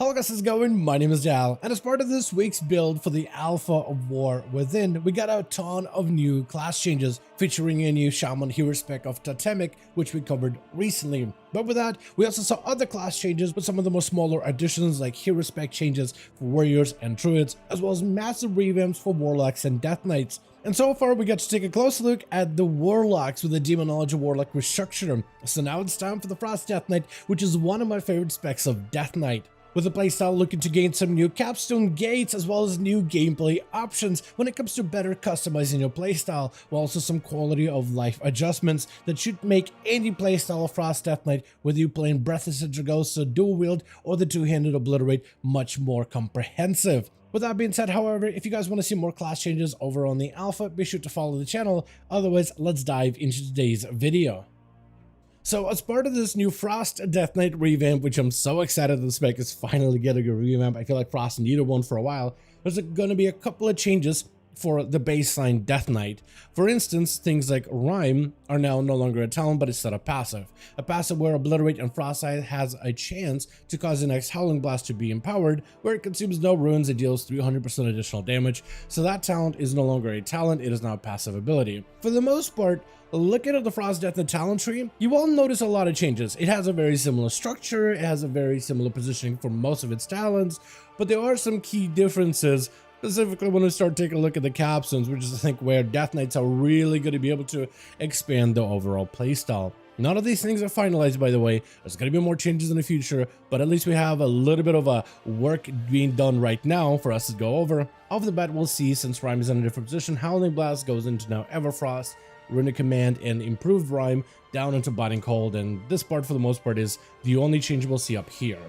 Hello guys, how's it going? My name is Dal, and as part of this week's build for the Alpha of War Within, we got a ton of new class changes featuring a new Shaman hero spec of Totemic, which we covered recently. But with that, we also saw other class changes with some of the more smaller additions like hero spec changes for warriors and druids, as well as massive revamps for warlocks and death knights. And so far, we got to take a close look at the Warlocks with the Demonology Warlock restructure. So now it's time for the Frost Death Knight, which is one of my favorite specs of Death Knight. With the playstyle looking to gain some new capstone gates as well as new gameplay options when it comes to better customizing your playstyle, while also some quality of life adjustments that should make any playstyle of Frost Death Knight, whether you play in Breathless Dragosa, Dual Wield, or the Two-Handed Obliterate, much more comprehensive. With that being said, however, if you guys want to see more class changes over on the Alpha, be sure to follow the channel. Otherwise, let's dive into today's video. So as part of this new Frost Death Knight revamp, which I'm so excited the spec is finally getting a revamp, I feel like Frost needed one for a while, there's going to be a couple of changes for the baseline Death Knight. For instance, things like Rhyme are now no longer a talent, but instead a passive. A passive where Obliterate and Frostbite has a chance to cause the next Howling Blast to be empowered, where it consumes no runes and deals 300% additional damage. So that talent is no longer a talent, it is now a passive ability. For the most part, looking at the Frost Death Knight talent tree, you will notice a lot of changes. It has a very similar structure, it has a very similar positioning for most of its talents, but there are some key differences. Specifically when we start taking a look at the Capstones, which is I think where Death Knights are really going to be able to expand the overall playstyle. None of these things are finalized, by the way. There's going to be more changes in the future, but at least we have a little bit of a work being done right now for us to go over. Off the bat, we'll see, since Rhyme is in a different position, Howling Blast goes into now Everfrost, Runic Command, and improved Rhyme down into Biting Cold, and this part for the most part is the only change we'll see up here.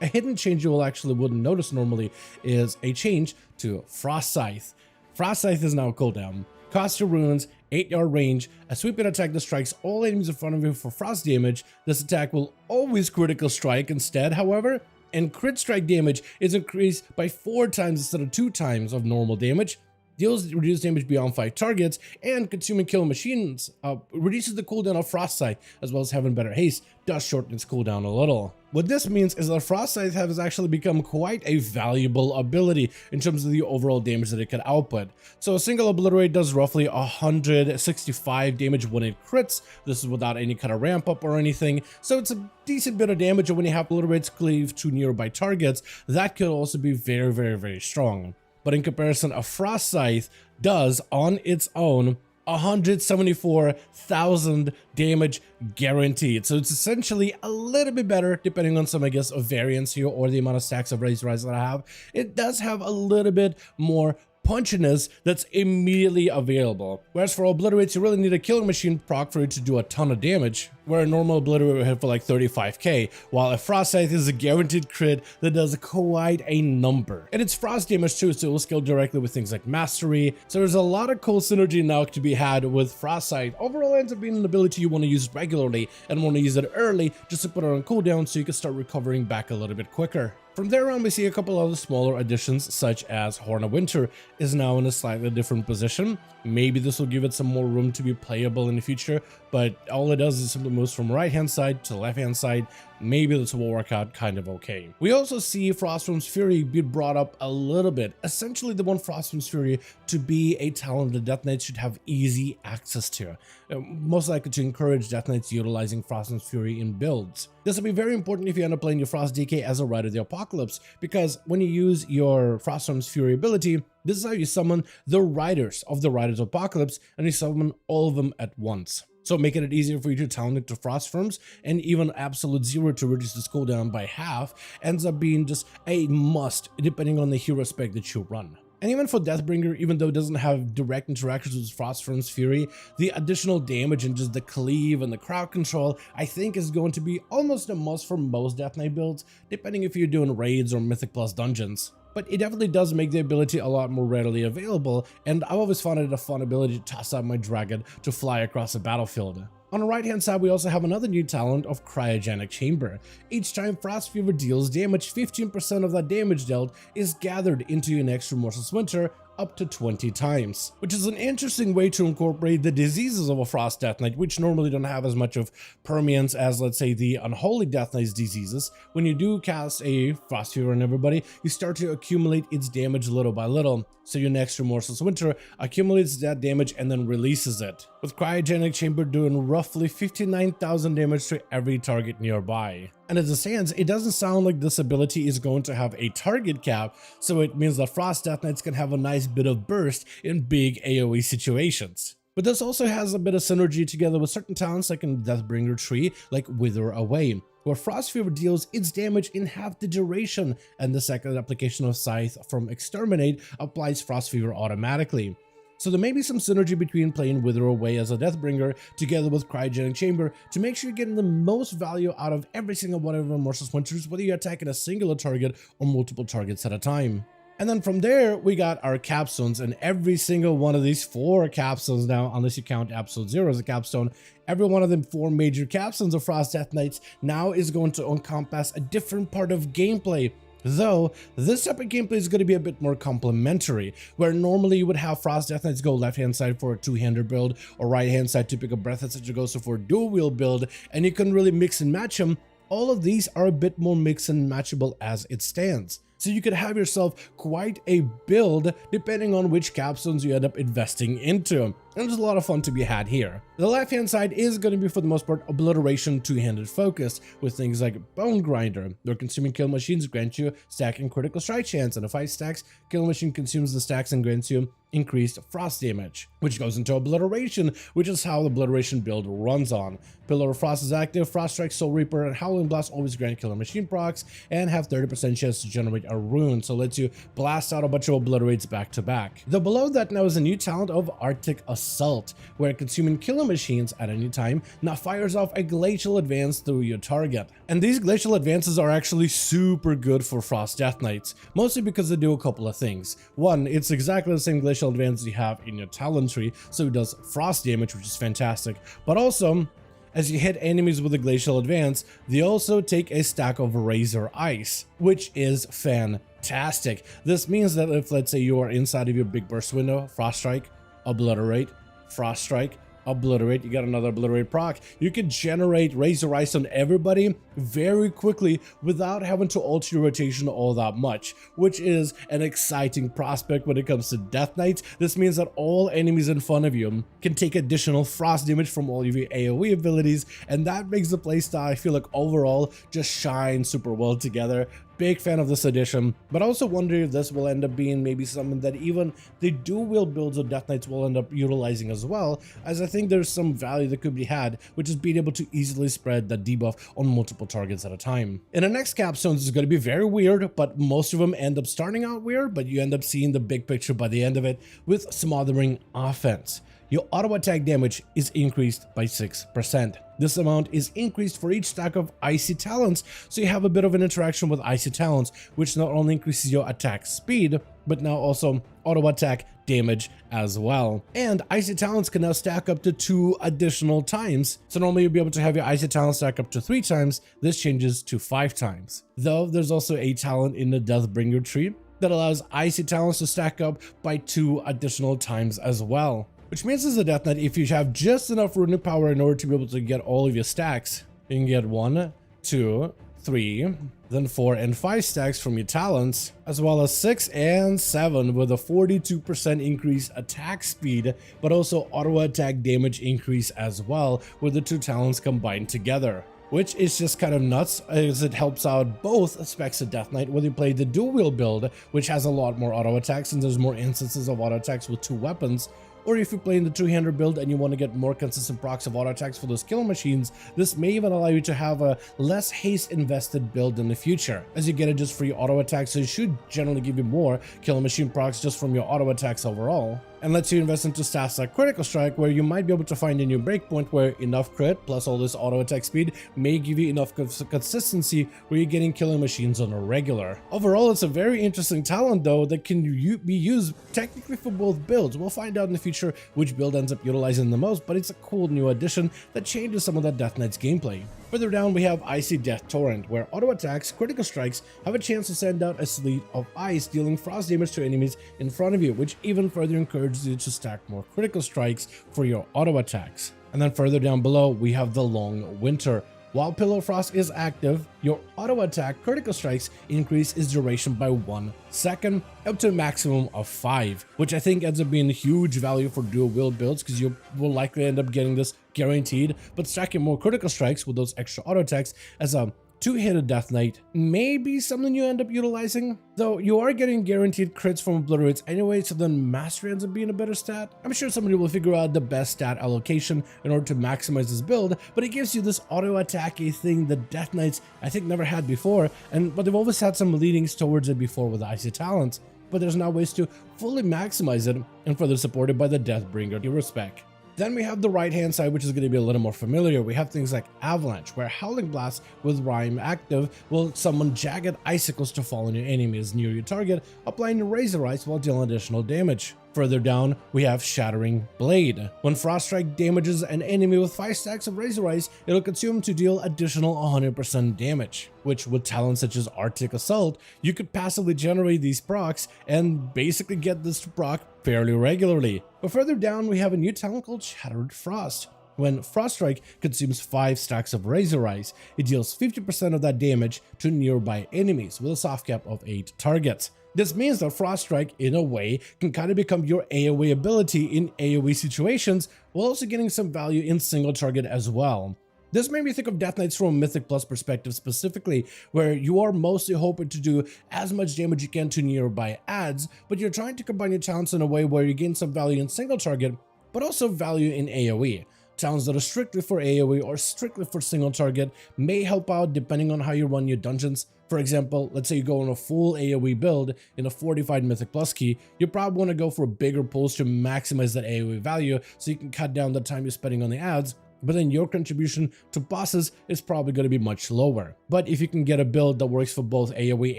A hidden change you will actually wouldn't notice normally is a change to Frost Scythe. Frost Scythe is now a cooldown. Cost your runes, 8-yard range, a sweeping attack that strikes all enemies in front of you for frost damage. This attack will always critical strike instead, however, and crit strike damage is increased by 4 times instead of 2 times of normal damage. Deals reduced damage beyond 5 targets, and consuming kill machines reduces the cooldown of Frost Scythe, as well as having better haste does shorten its cooldown a little. What this means is that Frost Scythe has actually become quite a valuable ability in terms of the overall damage that it can output. So a single Obliterate does roughly 165 damage when it crits. This is without any kind of ramp up or anything, so it's a decent bit of damage. And when you have Obliterates cleave to nearby targets, that could also be very strong. But in comparison, a Frost Scythe does on its own 174,000 damage guaranteed. So it's essentially a little bit better depending on some, I guess, of variance here or the amount of stacks of Razor Rise that I have. It does have a little bit more punchiness that's immediately available. Whereas for Obliterates, you really need a killing machine proc for it to do a ton of damage, where a normal Obliterate would hit for like 35k, while a Frost Scythe is a guaranteed crit that does quite a number. And it's frost damage too, so it will scale directly with things like Mastery. So there's a lot of cool synergy now to be had with Frost Scythe. Overall, it ends up being an ability you want to use regularly and want to use it early just to put it on cooldown so you can start recovering back a little bit quicker. From there on, we see a couple other smaller additions, such as Horn of Winter is now in a slightly different position. Maybe this will give it some more room to be playable in the future, but all it does is simply moves from right hand side to left hand side. Maybe this will work out kind of okay. We also see Frostworm's Fury be brought up a little bit. Essentially, they want Frostworm's Fury to be a talent the Death Knights should have easy access to, most likely to encourage Death Knights utilizing Frostworm's Fury in builds. This will be very important if you end up playing your Frost DK as a Rider of the Apocalypse, because when you use your Frostworm's Fury ability, this is how you summon the Riders of the Riders of Apocalypse, and you summon all of them at once. So making it easier for you to talent it to Frostworms, and even Absolute Zero to reduce the cooldown by half ends up being just a must depending on the hero spec that you run. And even for Deathbringer, even though it doesn't have direct interactions with Frostworm's Fury, the additional damage and just the cleave and the crowd control, I think is going to be almost a must for most Death Knight builds, depending if you're doing raids or Mythic Plus dungeons. But it definitely does make the ability a lot more readily available, and I've always found it a fun ability to toss out my dragon to fly across the battlefield. On the right hand side, we also have another new talent of Cryogenic Chamber. Each time Frost Fever deals damage, 15% of that damage dealt is gathered into your next Remorseless Winter up to 20 times, which is an interesting way to incorporate the diseases of a Frost Death Knight, which normally don't have as much of permeance as, let's say, the Unholy Death Knight's diseases. When you do cast a Frost Fever on everybody, you start to accumulate its damage little by little, so your next Remorseless Winter accumulates that damage and then releases it, with Cryogenic Chamber doing roughly 59,000 damage to every target nearby. And as it stands, it doesn't sound like this ability is going to have a target cap, so it means that Frost Death Knights can have a nice bit of burst in big AoE situations. But this also has a bit of synergy together with certain talents like in the Deathbringer tree, like Wither Away, where Frost Fever deals its damage in half the duration, and the second application of Scythe from Exterminate applies Frost Fever automatically. So there may be some synergy between playing Wither Away as a Deathbringer together with Cryogenic Chamber to make sure you're getting the most value out of every single one of Remorseless Winters, whether you're attacking a singular target or multiple targets at a time. And then from there, we got our capstones, and every single one of these 4 capstones now, unless you count episode 0 as a capstone, every one of them 4 major capstones of Frost Death Knights now is going to encompass a different part of gameplay. Though, this type of gameplay is going to be a bit more complementary, where normally you would have Frost Death Knights go left-hand side for a 2-hander build, or right-hand side to pick up Breath of Satyr for a dual-wheel build, and you can really mix and match them. All of these are a bit more mix and matchable as it stands. So you could have yourself quite a build depending on which capstones you end up investing into. And there's a lot of fun to be had here. The left-hand side is going to be, for the most part, Obliteration 2-handed focus, with things like Bone Grinder. Their consuming kill machines grant you stack and critical strike chance, and if 5 stacks, kill machine consumes the stacks and grants you increased frost damage, which goes into Obliteration, which is how the Obliteration build runs on. Pillar of Frost is active, Frost Strike, Soul Reaper, and Howling Blast always grant killer machine procs and have 30% chance to generate a rune, so lets you blast out a bunch of obliterates back to back. The below that now is a new talent of Arctic Assault, where consuming killer machines at any time now fires off a glacial advance through your target. And these glacial advances are actually super good for Frost Death Knights, mostly because they do a couple of things. One, it's exactly the same glacial advance you have in your talent tree, so it does frost damage, which is fantastic, but also, as you hit enemies with a glacial advance, they also take a stack of Razor Ice, which is fantastic. This means that if, let's say, you are inside of your big burst window, Frost Strike, Obliterate, Frost Strike, Obliterate, you got another Obliterate proc, you can generate Razor Ice on everybody very quickly without having to alter your rotation all that much, which is an exciting prospect when it comes to Death Knights. This means that all enemies in front of you can take additional frost damage from all of your AoE abilities, and that makes the playstyle, I feel like, overall just shine super well together. Big fan of this edition, but also wonder if this will end up being maybe something that even the dual-wheel builds of Death Knights will end up utilizing as well, as I think there's some value that could be had, which is being able to easily spread that debuff on multiple targets at a time. In the next capstones is going to be very weird, but most of them end up starting out weird, but you end up seeing the big picture by the end of it with Smothering Offense. Your auto attack damage is increased by 6%. This amount is increased for each stack of Icy Talents, so you have a bit of an interaction with Icy Talents, which not only increases your attack speed, but now also auto attack damage as well. And Icy Talents can now stack up to 2 additional times. So normally you'll be able to have your Icy Talents stack up to 3 times. This changes to 5 times. Though there's also a talent in the Deathbringer tree that allows Icy Talents to stack up by 2 additional times as well. Which means as a Death Knight, if you have just enough runic power in order to be able to get all of your stacks, you can get 1, 2, 3, then 4 and 5 stacks from your talents, as well as 6 and 7 with a 42% increase attack speed, but also auto attack damage increase as well with the 2 talents combined together. Which is just kind of nuts, as it helps out both specs of Death Knight, whether you play the dual wheel build, which has a lot more auto attacks and there's more instances of auto attacks with 2 weapons, or if you're playing the 2-hander build and you want to get more consistent procs of auto attacks for those kill machines, this may even allow you to have a less haste invested build in the future, as you get it just for your auto attacks, so it should generally give you more kill machine procs just from your auto attacks overall. And lets you invest into stats like Critical Strike, where you might be able to find a new breakpoint where enough crit plus all this auto attack speed may give you enough consistency where you're getting killing machines on a regular. Overall, it's a very interesting talent though that can be used technically for both builds. We'll find out in the future which build ends up utilizing the most, but it's a cool new addition that changes some of that Death Knight's gameplay. Further down, we have Icy Death Torrent, where auto attacks, critical strikes have a chance to send out a sleet of ice, dealing frost damage to enemies in front of you, which even further encourages you to stack more critical strikes for your auto attacks. And then further down below, we have the Long Winter. While Pillow Frost is active, your auto attack critical strikes increase its duration by 1 second, up to a maximum of 5, which I think ends up being huge value for dual wield builds, because you will likely end up getting this guaranteed, but stacking more critical strikes with those extra auto attacks as a two-hit Death Knight may be something you end up utilizing, though you are getting guaranteed crits from obliterates anyway, so then mastery ends up being a better stat. I'm sure somebody will figure out the best stat allocation in order to maximize this build, but it gives you this auto attacky thing that Death Knights I think never had before, but they've always had some leanings towards it before with the Icy Talents, but there's now ways to fully maximize it, and further supported by the Deathbringer respect. Then we have the right hand side, which is going to be a little more familiar. We have things like Avalanche, where Howling Blast with Rhyme active will summon jagged icicles to fall on your enemies near your target, applying Razor Ice while dealing additional damage. Further down, we have Shattering Blade. When Frost Strike damages an enemy with 5 stacks of Razor Ice, it'll consume to deal additional 100% damage, which with talents such as Arctic Assault, you could passively generate these procs and basically get this to proc fairly regularly. But further down, we have a new talent called Shattered Frost. When Frost Strike consumes 5 stacks of Razor Ice, it deals 50% of that damage to nearby enemies with a soft cap of 8 targets. This means that Frost Strike, in a way, can kind of become your AoE ability in AoE situations, while also getting some value in single target as well. This made me think of Death Knights from a Mythic Plus perspective specifically, where you are mostly hoping to do as much damage you can to nearby adds, but you're trying to combine your talents in a way where you gain some value in single target, but also value in AoE. Talents that are strictly for AoE or strictly for single target may help out depending on how you run your dungeons. For example, let's say you go on a full AoE build in a fortified Mythic Plus key, you probably want to go for bigger pulls to maximize that AoE value so you can cut down the time you're spending on the adds, but then your contribution to bosses is probably going to be much lower. But if you can get a build that works for both AoE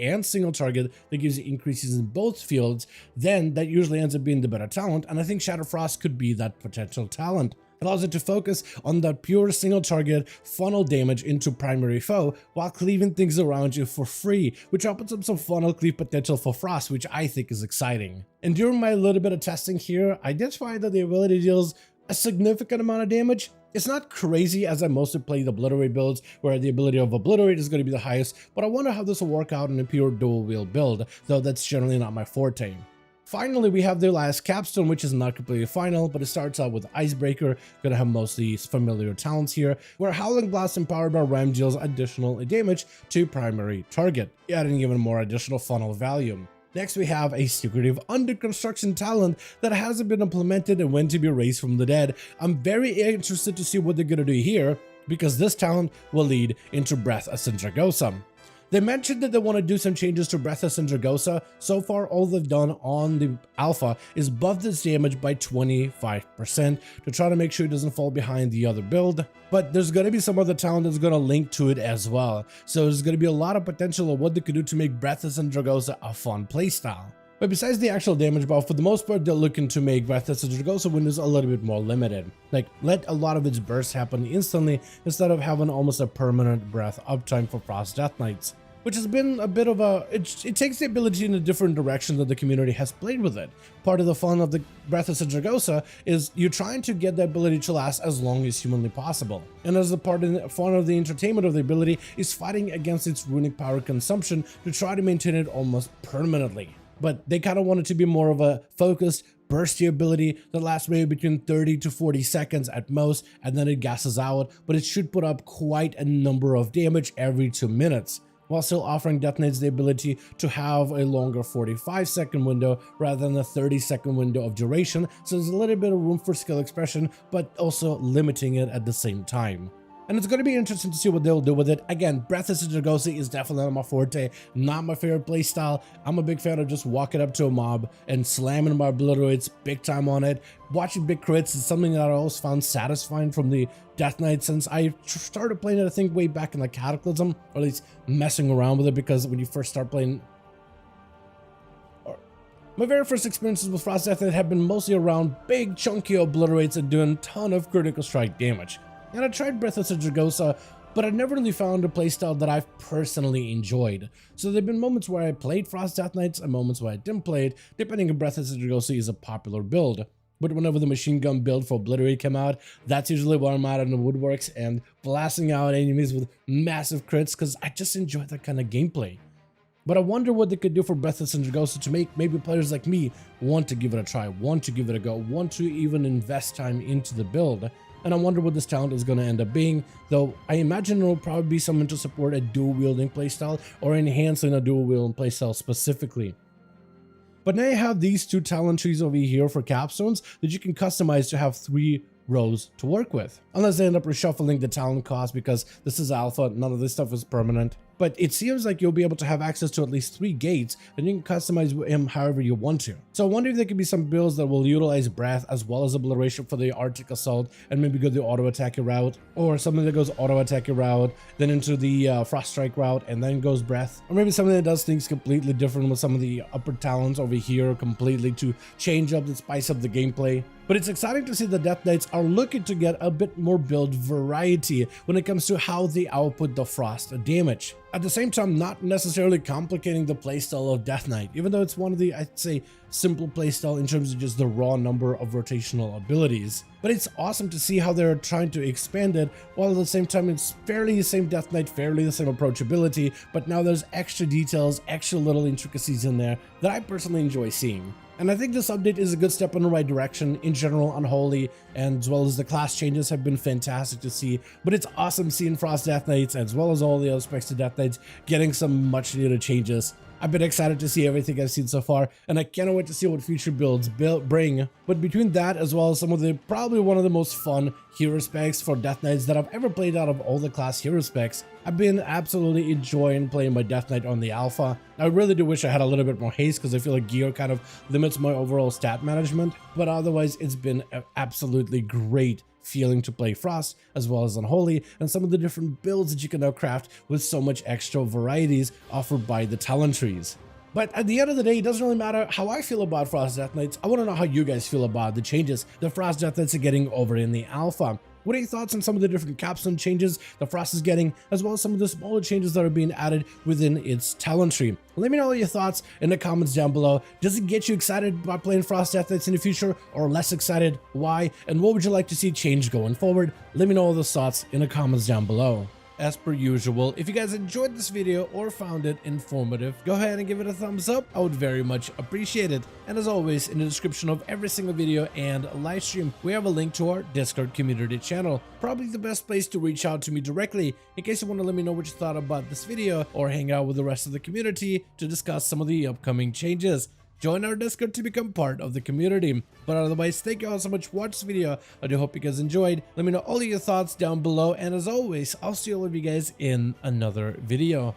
and single target that gives you increases in both fields, then that usually ends up being the better talent, and I think Shatter Frost could be that potential talent. It allows it to focus on that pure single target funnel damage into primary foe while cleaving things around you for free, which opens up some funnel cleave potential for Frost, which I think is exciting. And during my little bit of testing here, I did find that the ability deals a significant amount of damage. It's not crazy, as I mostly play the Obliterate builds where the ability of Obliterate is going to be the highest, but I wonder how this will work out in a pure dual wield build, though that's generally not my forte. Finally, we have the last capstone, which is not completely final, but it starts out with Icebreaker, gonna have mostly familiar talents here, where Howling Blast empowered by Ram deals additional damage to primary target, adding even more additional funnel value. Next, we have a secretive under construction talent that hasn't been implemented and went to be raised from the dead. I'm very interested to see what they're gonna do here, because this talent will lead into Breath of Sindragosa. They mentioned that they want to do some changes to Breath of Sindragosa. So far, all they've done on the alpha is buff this damage by 25% to try to make sure it doesn't fall behind the other build. But there's going to be some other talent that's going to link to it as well. So there's going to be a lot of potential of what they could do to make Breath of Sindragosa a fun playstyle. But besides the actual damage buff, for the most part, they're looking to make Breath of Sindragosa windows a little bit more limited. Like, let a lot of its bursts happen instantly instead of having almost a permanent breath uptime for Frost Death Knights, which has been a bit of a, it takes the ability in a different direction that the community has played with it. Part of the fun of the Breath of Sindragosa is you're trying to get the ability to last as long as humanly possible. And as a part of the fun of the entertainment of the ability is fighting against its runic power consumption to try to maintain it almost permanently. But they kind of want it to be more of a focused, bursty ability that lasts maybe between 30 to 40 seconds at most, and then it gasses out, but it should put up quite a number of damage every 2 minutes, while still offering Death Knights the ability to have a longer 45-second window rather than a 30-second window of duration, so there's a little bit of room for skill expression, but also limiting it at the same time. And it's going to be interesting to see what they'll do with it. Again, Breath of Sindragosa is definitely not my forte, not my favorite playstyle. I'm a big fan of just walking up to a mob and slamming my obliterates big time on it. Watching big crits is something that I always found satisfying from the Death Knight since I started playing it, I think, way back in the Cataclysm, or at least messing around with it, because when you first start playing... My very first experiences with Frost Death Knight have been mostly around big chunky obliterates and doing a ton of critical strike damage. And I tried Breath of Sindragosa but I've never really found a playstyle that I've personally enjoyed. So there have been moments where I played Frost Death Knights and moments where I didn't play it, depending on Breath of Dragosi is a popular build. But whenever the machine gun build for Obliterate came out, that's usually where I'm at in the woodworks and blasting out enemies with massive crits because I just enjoy that kind of gameplay. But I wonder what they could do for Breath of Dragosi to make maybe players like me want to give it a try, want to give it a go, want to even invest time into the build. And I wonder what this talent is going to end up being, though I imagine it will probably be something to support a dual-wielding playstyle or enhancing a dual-wielding playstyle specifically. But now you have these two talent trees over here for Capstones that you can customize to have 3 rows to work with. Unless they end up reshuffling the talent cost because this is alpha, none of this stuff is permanent. But it seems like you'll be able to have access to at least 3 gates and you can customize him however you want to. So I wonder if there could be some builds that will utilize Breath as well as Obliteration for the Arctic Assault and maybe go the auto attack route, or something that goes auto attack route, then into the Frost Strike route and then goes Breath, or maybe something that does things completely different with some of the upper talents over here completely to change up and spice up the gameplay. But it's exciting to see the Death Knights are looking to get a bit more build variety when it comes to how they output the frost damage. At the same time, not necessarily complicating the playstyle of Death Knight, even though it's one of the, I'd say, simple playstyle in terms of just the raw number of rotational abilities. But it's awesome to see how they're trying to expand it, while at the same time it's fairly the same Death Knight, fairly the same approachability, but now there's extra details, extra little intricacies in there that I personally enjoy seeing. And I think this update is a good step in the right direction. In general, Unholy and as well as the class changes have been fantastic to see, but it's awesome seeing Frost Death Knights as well as all the other specs of Death Knights getting some much needed changes. I've been excited to see everything I've seen so far, and I can't wait to see what future builds bring. But between that as well as some of the probably one of the most fun hero specs for Death Knights that I've ever played out of all the class hero specs, I've been absolutely enjoying playing my Death Knight on the alpha. I really do wish I had a little bit more haste because I feel like gear kind of limits my overall stat management, but otherwise it's been absolutely great feeling to play Frost as well as Unholy and some of the different builds that you can now craft with so much extra varieties offered by the talent trees. But at the end of the day, it doesn't really matter how I feel about Frost Death Knights. I want to know how you guys feel about the changes the Frost Death Knights are getting over in the alpha. What are your thoughts on some of the different capstone changes the Frost is getting, as well as some of the smaller changes that are being added within its talent tree? Let me know all your thoughts in the comments down below. Does it get you excited about playing Frost Death Knights in the future, or less excited? Why? And what would you like to see change going forward? Let me know all those thoughts in the comments down below. As per usual, if you guys enjoyed this video or found it informative, go ahead and give it a thumbs up. I would very much appreciate it. And as always, in the description of every single video and live stream, we have a link to our Discord community channel. Probably the best place to reach out to me directly in case you want to let me know what you thought about this video or hang out with the rest of the community to discuss some of the upcoming changes. Join our Discord to become part of the community. But otherwise, thank you all so much for watching this video. I do hope you guys enjoyed. Let me know all of your thoughts down below. And as always, I'll see all of you guys in another video.